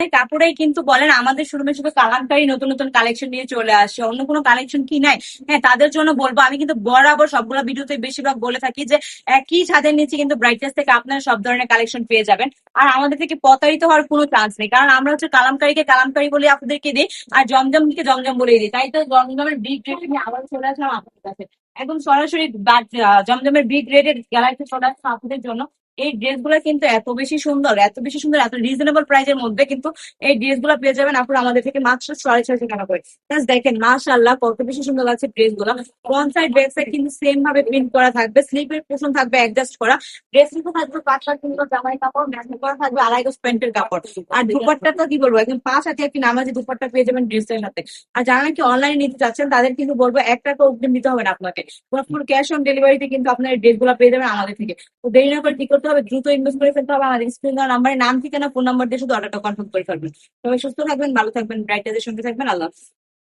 কাপড়াই কিন্তু বলেন আমাদের শোরুমে শুধু কালামকারী নতুন নতুন কালেকশন নিয়ে চলে আসে, অন্য কোনো কালেকশন কি নাই? হ্যাঁ, তাদের জন্য বলবো, আমি কিন্তু বরাবর সবগুলো ভিডিওতে বেশিরভাগ বলে থাকি যে একই ছাদের নিচে কিন্তু ব্রাইটনেস থেকে আপনারা সব ধরনের কালেকশন পেয়ে যাবেন। আর আমাদের থেকে প্রতারিত হওয়ার কোনো চান্স নেই, কারণ আমরা হচ্ছে কালামকারীকে কালামকারী বলে আপনাদেরকে দিই, আর জমজমকে জমজম বলেই দিই। তাই তো জমজমের বিগ রেট নিয়ে আবার চলে আসলাম আপনাদের কাছে, একদম সরাসরি জমজমের বিগ রেটের গ্যালারিতে চলে আসলাম আপনাদের জন্য। এই ড্রেসগুলো কিন্তু এত বেশি সুন্দর, এত বেশি সুন্দর, এত রিজনেবল প্রাইসের মধ্যে কিন্তু এই ড্রেসগুলো পেয়ে যাবেন আপনারা আমাদের থেকে মাত্র 650 টাকা করে। Just দেখেন মাশাআল্লাহ কত বেশি সুন্দর লাগছে ড্রেসগুলো। ফ্রন্ট সাইড ব্যাক সাইড কিন্তু সেম ভাবে প্রিন্ট করা থাকবে, স্লিপের পোর্শন থাকবে অ্যাডজাস্ট করা, ড্রেস কিন্তু থাকবে 5 কিলো জামাই কাপড়, ম্যাচিং করা থাকবে 2.5 প্যান্টের কাপড়। আর দুপাট্টা তো কি বলবো, একদম 5 হাতে একটি নামাজি দুপাট্টা পেয়ে যাবেন ড্রেসের সাথে। আর যারা নাকি অনলাইনে নিতে চাচ্ছেন তাদের কিন্তু বলবো 1 টাকা অগ্রিম দিতে হবে না আপনাকে, পুরো ক্যাশ অন ডেলিভারিতে কিন্তু আপনার এই ড্রেসগুলো পেয়ে যাবেন আমাদের থেকে। তো দেরি না করে কি করতে হবে, দ্রুত ইনভেস্ট করে ফেলতে হবে, আমাদের স্ক্রিন দেওয়া নাম্বারে নাম ঠিকানা ফোন নাম্বার দিয়ে শুধু অর্ডারটা কনফার্ম করে ফেলবেন। সবাই সুস্থ থাকবেন, ভালো থাকবেন, ব্রাইটাদের সঙ্গে থাকবেন। আল্লাহ হাফেজ।